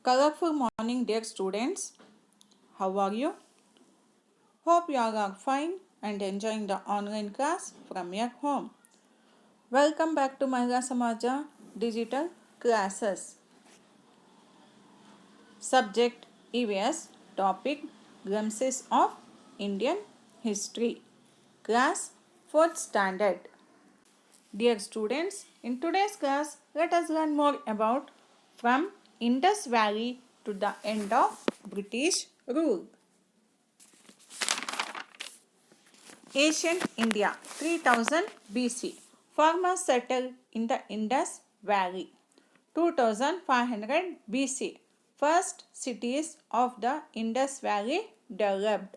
Colorful morning, dear students. How are you? Hope you all are fine and enjoying the online class from your home. Welcome back to Mahila Samaja Digital Classes. Subject EVS. Topic Glimpses of Indian History. Class 4th Standard. Dear students, in today's class, let us learn more about from Indus Valley to the end of British rule. Ancient India 3000 BC. Farmers settled in the Indus Valley. 2500 BC. First cities of the Indus Valley developed.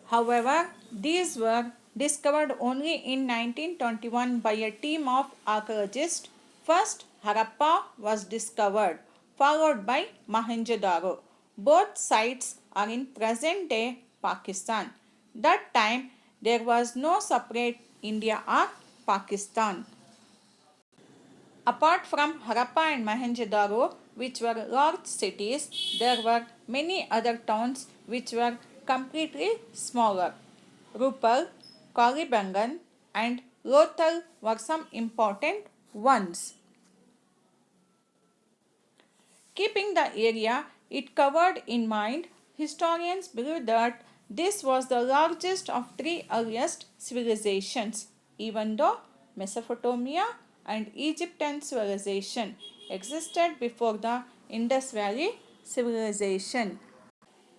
However, these were discovered only in 1921 by a team of archaeologists. First, Harappa was discovered, followed by Mohenjo-daro. Both sites are in present-day Pakistan. That time, there was no separate India or Pakistan. Apart from Harappa and Mohenjo-daro, which were large cities, there were many other towns which were completely smaller. Rupal, Kalibangan, and Lothal were some important ones. Keeping the area it covered in mind, historians believe that this was the largest of three earliest civilizations, even though Mesopotamia and Egyptian civilization existed before the Indus Valley civilization.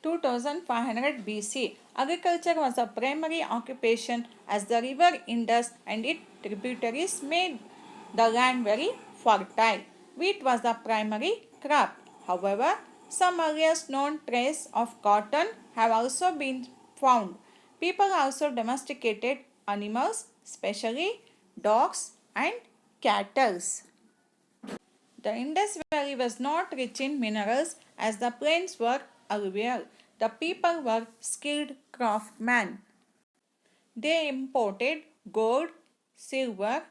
2500 BC, agriculture was a primary occupation as the river Indus and its tributaries made the land very fertile. Wheat was the primary crop. However, some earliest known traces of cotton have also been found. People also domesticated animals, especially dogs and cattle. The Indus Valley was not rich in minerals as the plains were alluvial. The people were skilled craftsmen. They imported gold, silver,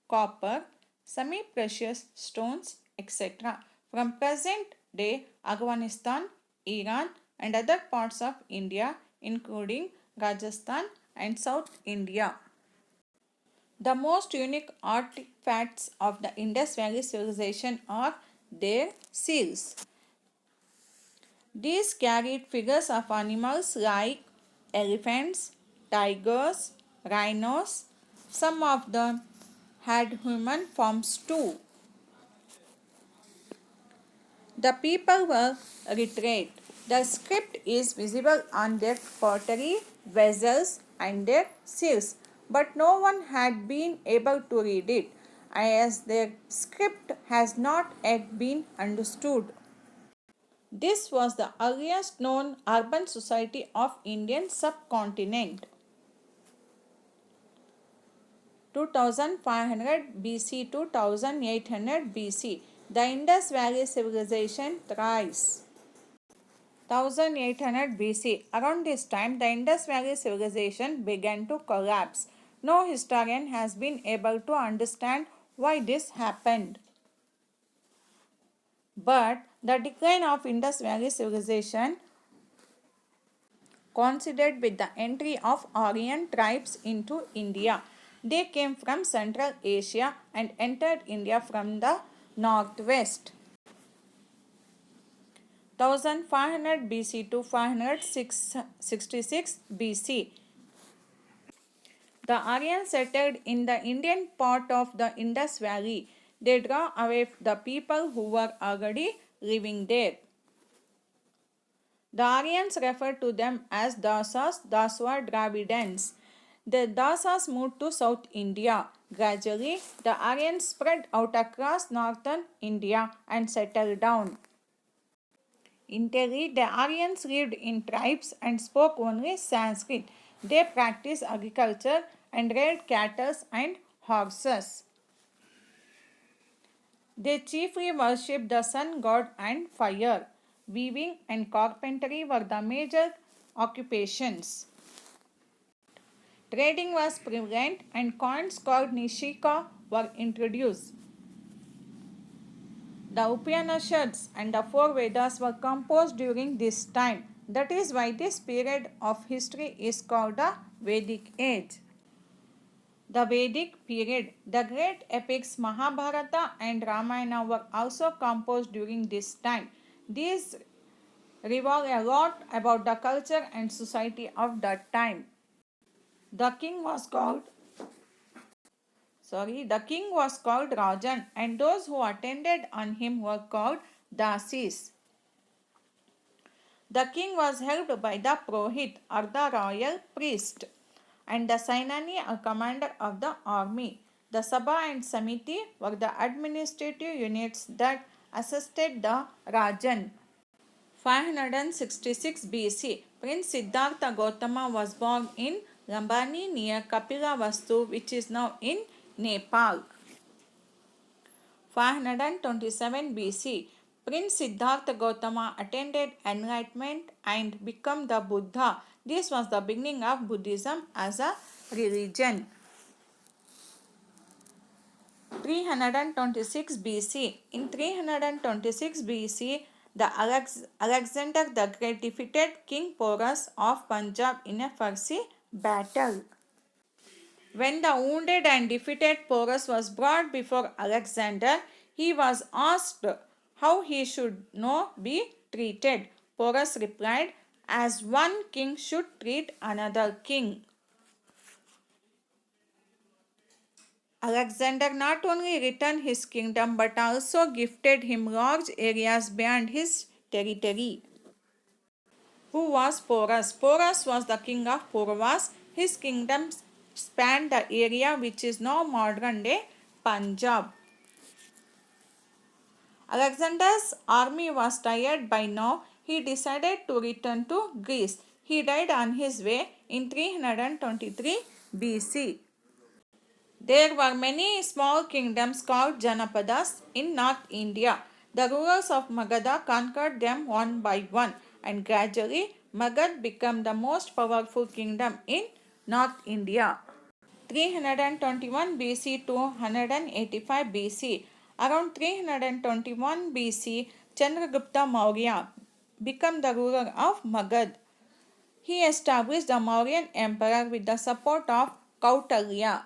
copper, semi-precious stones, etc. from present-day Afghanistan, Iran and other parts of India including Rajasthan and South India. The most unique artifacts of the Indus Valley civilization are their seals. These carried figures of animals like elephants, tigers, rhinos. Some of them had human forms too. The people were literate. The script is visible on their pottery vessels and their seals, but no one had been able to read it, as their script has not yet been understood. This was the earliest known urban society of Indian subcontinent. 2500 BC to 2800 BC, the Indus Valley civilization thrives. 1800 BC. Around this time, the Indus Valley civilization began to collapse. No historian has been able to understand why this happened. But the decline of Indus Valley civilization coincided with the entry of Aryan tribes into India. They came from Central Asia and entered India from the northwest. 1500 BC to 566 BC. The Aryans settled in the Indian part of the Indus Valley. They draw away the people who were already living there. The Aryans refer to them as Dasas, Daswa Dravidans. The Dasas moved to South India. Gradually, the Aryans spread out across northern India and settled down. In Delhi, the Aryans lived in tribes and spoke only Sanskrit. They practiced agriculture and reared cattle and horses. They chiefly worshipped the sun god and fire. Weaving and carpentry were the major occupations. Trading was prevalent and coins called nishika were introduced. The Upanishads and the four Vedas were composed during this time. That is why this period of history is called the Vedic Age. The Vedic period. The great epics Mahabharata and Ramayana were also composed during this time. These revolve a lot about the culture and society of that time. The king was called the king was called Rajan, and those who attended on him were called Dasis. The king was helped by the Prohit or the royal priest, and the Sainani, a commander of the army. The Sabha and Samiti were the administrative units that assisted the Rajan. 566 BC, Prince Siddhartha Gautama was born in Lambani near Kapilavastu, which is now in Nepal. 527 BC, Prince Siddhartha Gautama attained enlightenment and became the Buddha. This was the beginning of Buddhism as a religion. 326 BC. In 326 BC, Alexander the Great defeated King Porus of Punjab in a Farsi battle. When the wounded and defeated Porus was brought before Alexander, he was asked how he should now be treated. Porus replied, as one king should treat another king. Alexander not only returned his kingdom but also gifted him large areas beyond his territory. Who was Porus? Porus was the king of Purvas. His kingdom spanned the area which is now modern day Punjab. Alexander's army was tired by now. He decided to return to Greece. He died on his way in 323 BC. There were many small kingdoms called Janapadas in North India. The rulers of Magadha conquered them one by one, and gradually Magad became the most powerful kingdom in North India. 321 BC to 185 BC. Around 321 BC, Chandragupta Maurya became the ruler of Magad. He established the Mauryan Empire with the support of Kautalya.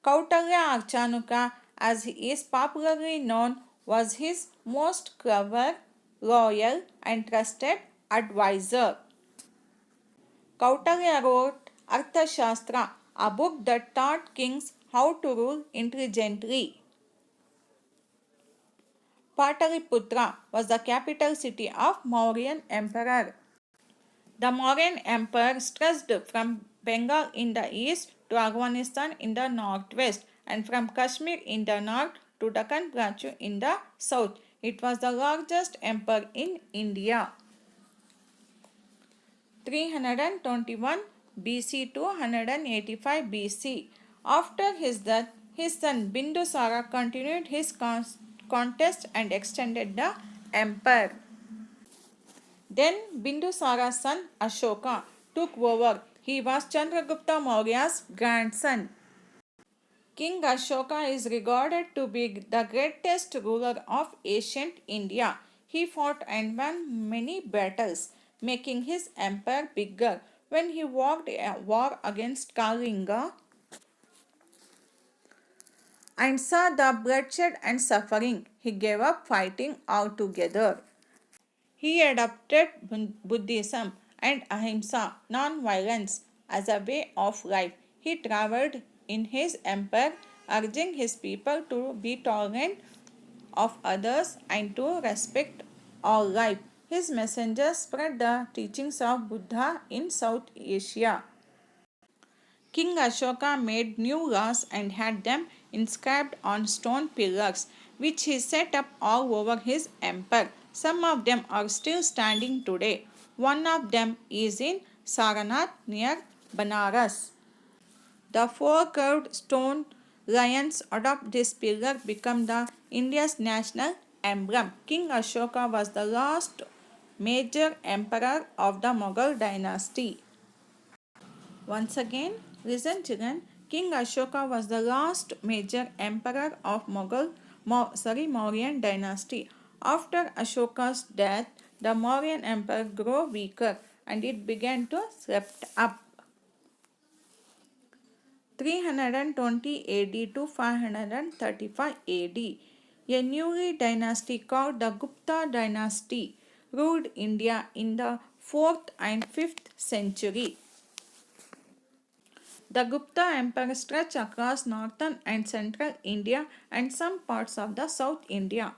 Kautalya or Chanukya, as he is popularly known, was his most clever, loyal, and trusted advisor. Kautalya wrote Arthashastra, a book that taught kings how to rule intelligently. Pataliputra was the capital city of Mauryan Emperor. The Mauryan Empire stretched from Bengal in the east to Afghanistan in the northwest and from Kashmir in the north to Deccan Plateau in the south. It was the largest empire in India. 321 BC to 185 BC. After his death, his son Bindusara continued his contest and extended the empire. Then Bindusara's son Ashoka took over. He was Chandragupta Maurya's grandson. King Ashoka is regarded to be the greatest ruler of ancient India. He fought and won many battles, making his empire bigger. When he waged a war against Kalinga and saw the bloodshed and suffering, he gave up fighting altogether. He adopted Buddhism and ahimsa, non-violence, as a way of life. He traveled in his empire, urging his people to be tolerant of others and to respect all life. His messengers spread the teachings of Buddha in South Asia. King Ashoka made new laws and had them inscribed on stone pillars, which he set up all over his empire. Some of them are still standing today. One of them is in Saranath near Banaras. The four curved stone lions atop this pillar become the India's national emblem. King Ashoka was the last major emperor of the Mughal dynasty. Once again, listen children, King Ashoka was the last major emperor of Mughal Mauryan dynasty. After Ashoka's death, the Mauryan empire grew weaker and it began to swept up. 320 AD to 535 AD. A newly dynasty called the Gupta dynasty ruled India in the 4th and 5th century. The Gupta Empire stretched across northern and central India and some parts of the South India.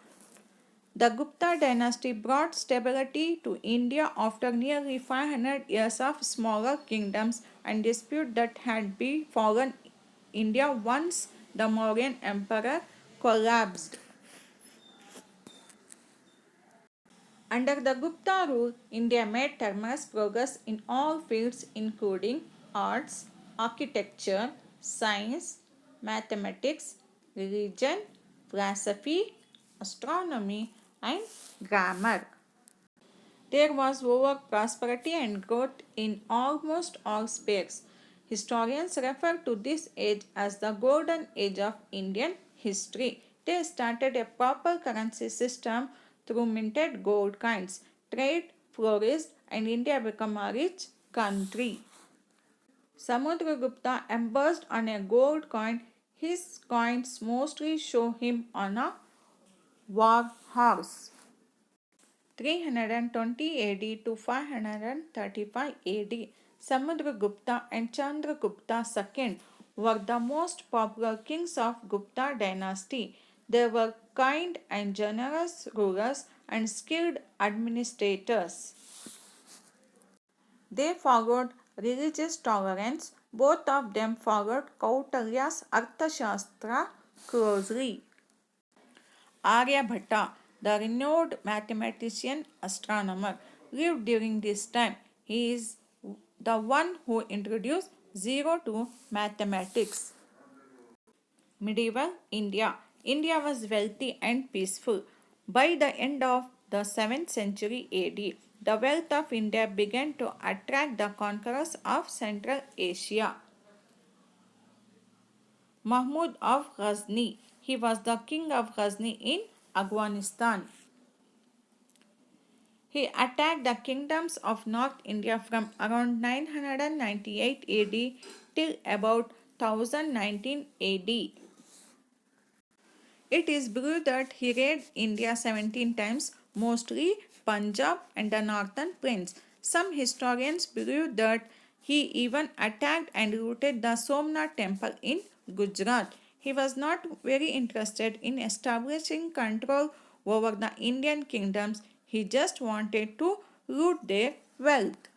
The Gupta dynasty brought stability to India after nearly 500 years of smaller kingdoms and dispute that had befallen India once the Mauryan Empire collapsed. Under the Gupta rule, India made tremendous progress in all fields including arts, architecture, science, mathematics, religion, philosophy, astronomy, and grammar. There was over prosperity and growth in almost all spheres. Historians refer to this age as the golden age of Indian history. They started a proper currency system through minted gold coins. Trade flourished and India became a rich country. Samudragupta embossed on a gold coin. His coins mostly show him on a war horse. 320 AD to 535 AD, Samudragupta and Chandragupta II were the most popular kings of Gupta dynasty. They were kind and generous rulers and skilled administrators. They followed religious tolerance. Both of them followed Kautilya's Arthashastra closely. Aryabhatta, the renowned mathematician astronomer, lived during this time. He is the one who introduced zero to mathematics. Medieval India. India was wealthy and peaceful. By the end of the 7th century AD, the wealth of India began to attract the conquerors of Central Asia. Mahmud of Ghazni. He was the king of Ghazni in Afghanistan. He attacked the kingdoms of North India from around 998 AD till about 1019 AD. It is believed that he raided India 17 times, mostly Punjab and the northern plains. Some historians believe that he even attacked and looted the Somnath temple in Gujarat. He was not very interested in establishing control over the Indian kingdoms, he just wanted to loot their wealth.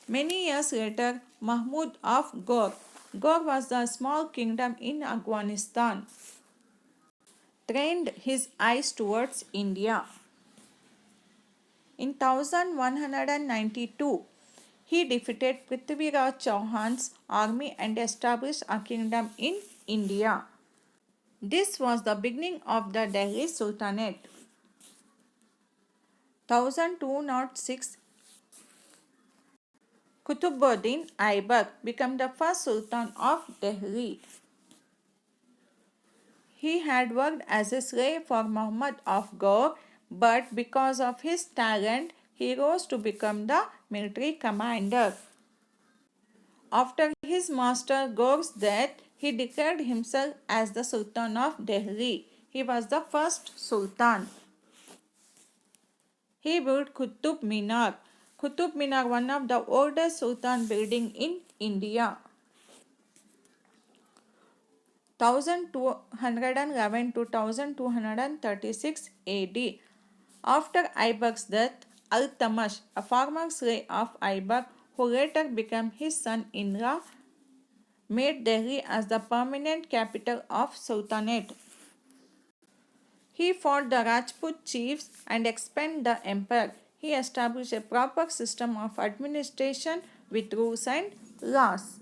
Many years later, Mahmud of Ghor was a small kingdom in Afghanistan, trained his eyes towards India. In 1192, he defeated Prithviraj Chauhan's army and established a kingdom in India. This was the beginning of the Delhi Sultanate. 1206, Qutbuddin Aibak became the first Sultan of Delhi. He had worked as a slave for Muhammad of Ghor, but because of his talent, he rose to become the military commander. After his master Ghor's death, he declared himself as the Sultan of Delhi. He was the first Sultan. He built Qutub Minar. Qutub Minar, one of the oldest Sultan building in India. 1211 to 1236 AD. After Aibak's death, Al-Tamash, a former slave of Aibak who later became his son-in-law, made Delhi as the permanent capital of Sultanate. He fought the Rajput chiefs and expanded the empire. He established a proper system of administration with rules and laws.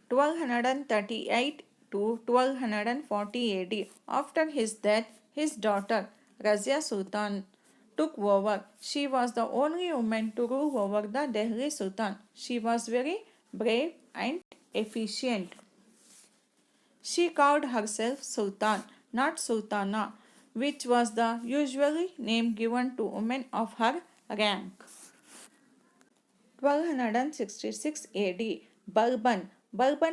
1238 to 1240 AD. After his death, his daughter Razia Sultan took over. She was the only woman to rule over the Delhi Sultan. She was very brave and efficient. She called herself Sultan, not Sultana, which was the usual name given to women of her rank. 1266 AD, Bourbon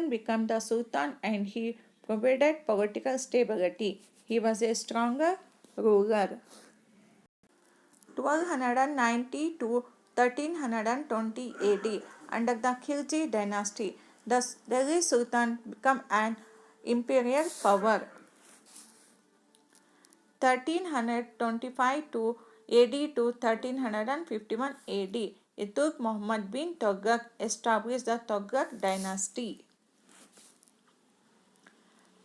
became the Sultan and he provided political stability. He was a stronger ruler. 1290 to 1320 AD, under the Khilji dynasty, the Delhi Sultan became an imperial power. 1325 to AD to 1351 AD, Ituk Muhammad bin Tughlaq established the Tughlaq dynasty.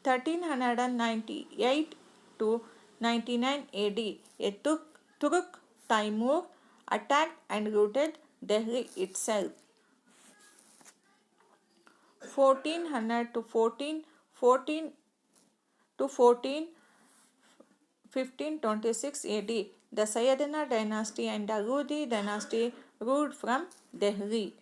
1398 to 99 AD, Turk Timur attacked and looted Delhi itself. 1400 to 14 to 1526 AD, the Sayyidina dynasty and the Lodi dynasty ruled from Delhi.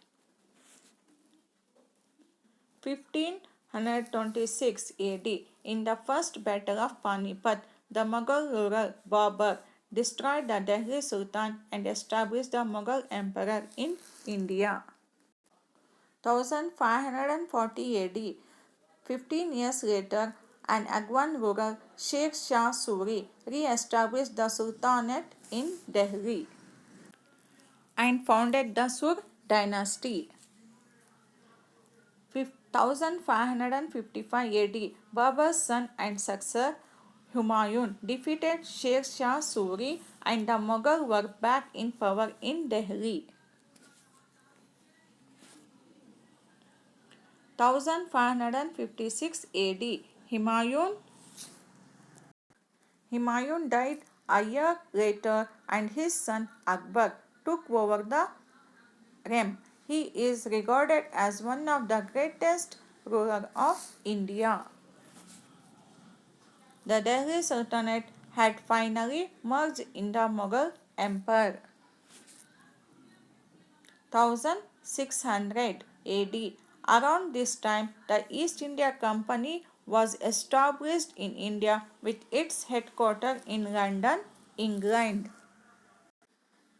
1526 AD, in the First Battle of Panipat, the Mughal ruler Babur destroyed the Delhi Sultan and established the Mughal Emperor in India. 1540 AD, 15 years later, an Afghan ruler, Sheikh Shah Suri, re-established the Sultanate in Delhi and founded the Sur dynasty. 1555 AD, Babur's son and successor Humayun defeated Sheikh Shah Suri and the Mughals were back in power in Delhi. 1556 AD, Humayun died a year later and his son Akbar took over the realm. He is regarded as one of the greatest rulers of India. The Delhi Sultanate had finally merged in the Mughal Empire. 1600 AD. Around this time, the East India Company was established in India with its headquarters in London, England.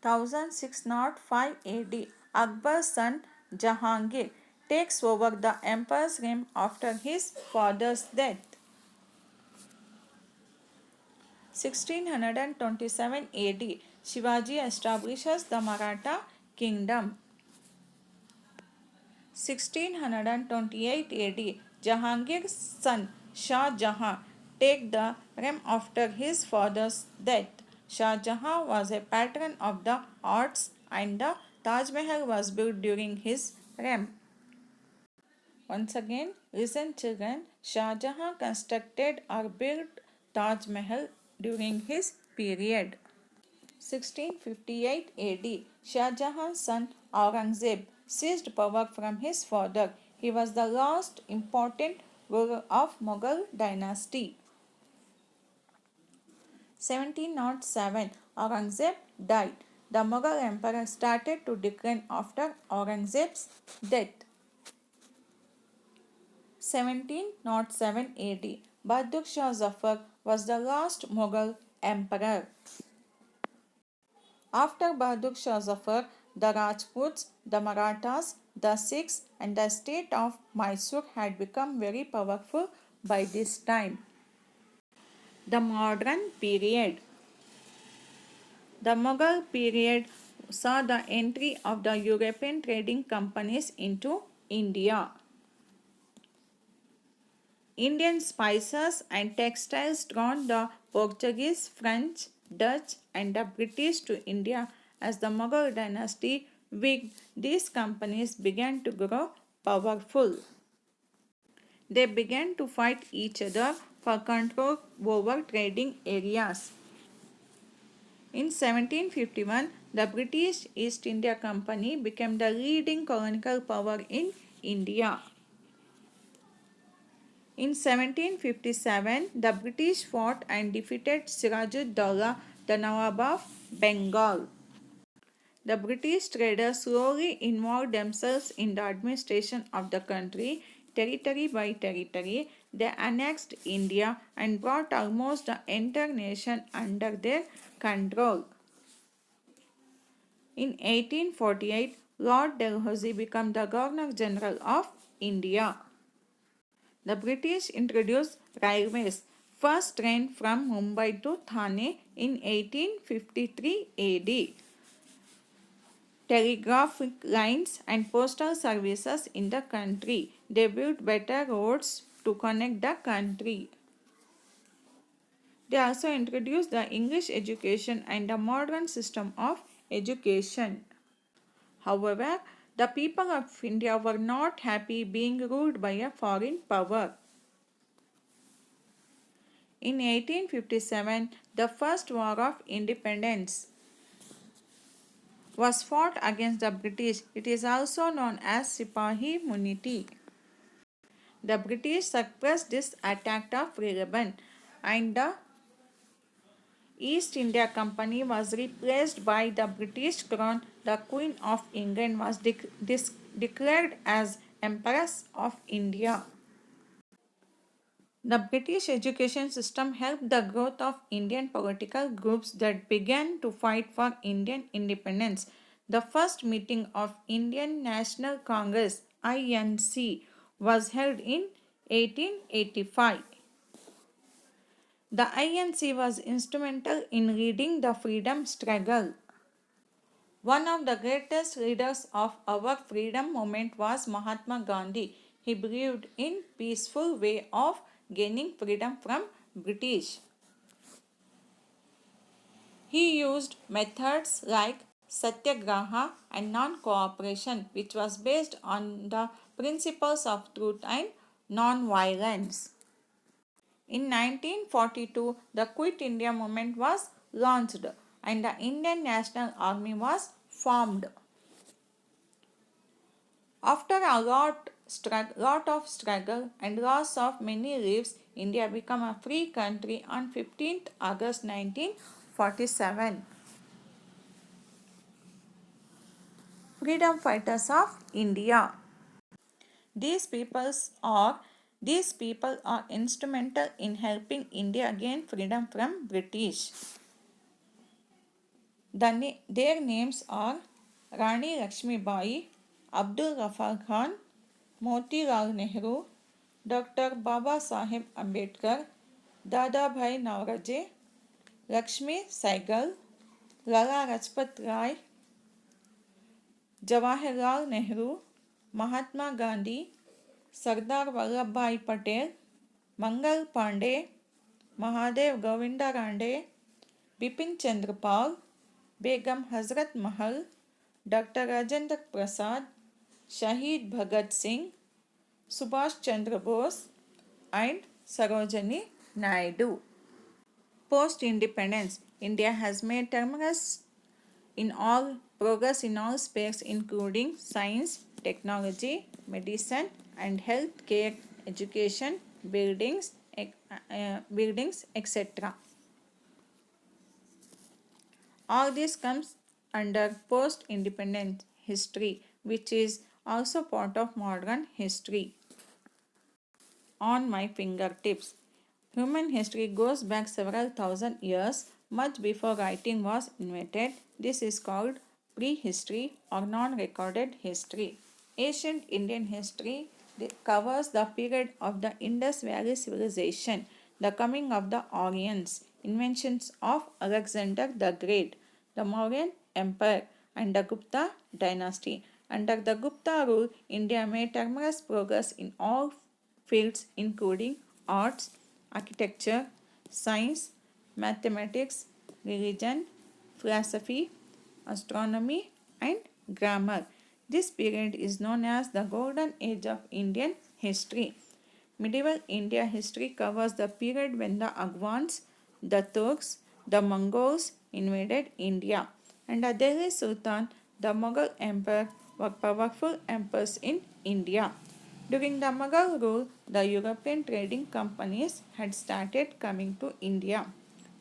1605 AD. Akbar's son Jahangir takes over the empire's reign after his father's death. 1627 AD. Shivaji establishes the Maratha kingdom. 1628 AD, Jahangir's son Shah Jahan takes the realm after his father's death. Shah Jahan was a patron of the arts and the Taj Mahal was built during his reign. Once again, listen children, Shah Jahan constructed or built Taj Mahal during his period. 1658 AD, Shah Jahan's son Aurangzeb seized power from his father. He was the last important ruler of Mughal dynasty. 1707 Aurangzeb died. The Mughal emperor started to decline after Aurangzeb's death. 1707 AD, Bahadur Shah Zafar was the last Mughal emperor. After Bahadur Shah Zafar, the Rajputs, the Marathas, the Sikhs, and the state of Mysore had become very powerful by this time. The modern period. The Mughal period saw the entry of the European trading companies into India. Indian spices and textiles drawn the Portuguese, French, Dutch, and the British to India as the Mughal dynasty weakened. These companies began to grow powerful. They began to fight each other for control over trading areas. In 1751, the British East India Company became the leading colonial power in India. In 1757, the British fought and defeated Sirajud-Dowlah, the Nawab of Bengal. The British traders slowly involved themselves in the administration of the country. Territory by territory, they annexed India and brought almost the entire nation under their control. In 1848, Lord Dalhousie became the Governor General of India. The British introduced railways. First train from Mumbai to Thane in 1853 AD. Telegraphic lines and postal services in the country. They built better roads to connect the country. They also introduced the English education and the modern system of education. However, the people of India were not happy being ruled by a foreign power. In 1857, the First War of Independence was fought against the British. It is also known as Sipahi Munity. The British suppressed this attack of rebellion and the East India Company was replaced by the British Crown. The Queen of England was declared as Empress of India. The British education system helped the growth of Indian political groups that began to fight for Indian independence. The first meeting of Indian National Congress (INC) was held in 1885. The INC was instrumental in leading the freedom struggle. One of the greatest leaders of our freedom movement was Mahatma Gandhi. He believed in peaceful way of gaining freedom from British. He used methods like satyagraha and non-cooperation, which was based on the principles of truth and non-violence. In 1942, the Quit India movement was launched and the Indian National Army was formed. After a lot of struggle and loss of many lives, India became a free country on 15th August 1947. Freedom fighters of India. These these people are instrumental in helping India gain freedom from British. Their names are Rani Lakshmi Bai, Abdul Ghaffar Khan, Motilal Nehru, Dr. Baba Saheb Ambedkar, Dadabhai Naoroji, Lakshmi Saigal, Lala Rajpat Rai, Jawaharlal Nehru, Mahatma Gandhi, Sardar Vallabhbhai Patel, Mangal Pandey, Mahadev Govinda Rande, Bipin Chandra Pal, Begum Hazrat Mahal, Dr. Rajendra Prasad, Shahid Bhagat Singh, Subhash Chandra Bose, and Sarojini Naidu. Post-independence, India has made tremendous progress in all spheres including science, technology, medicine and health care, education, buildings, etc. All this comes under post-independence history, which is also part of modern history. On my fingertips. Human history goes back several thousand years, much before writing was invented. This is called prehistory or non-recorded history. Ancient Indian history covers the period of the Indus Valley Civilization, the coming of the Aryans, inventions of Alexander the Great, the Mauryan Empire, and the Gupta dynasty. Under the Gupta rule, India made tremendous progress in all fields including arts, architecture, science, mathematics, religion, philosophy, astronomy, and grammar. This period is known as the Golden Age of Indian history. Medieval India history covers the period when the Afghans, the Turks, the Mongols invaded India, and the Delhi Sultan, the Mughal Emperor, were powerful emperors in India. During the Mughal rule, the European trading companies had started coming to India.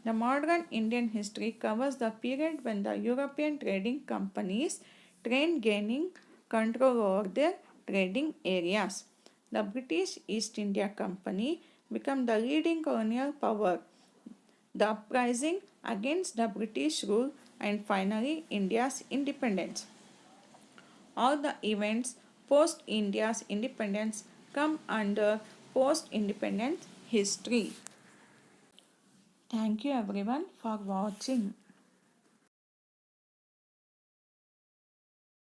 The modern Indian history covers the period when the European trading companies tried gaining control over their trading areas. the British East India Company became the leading colonial power, the uprising against the British rule, and finally India's independence. All the events post India's independence come under post independence history. Thank you everyone for watching.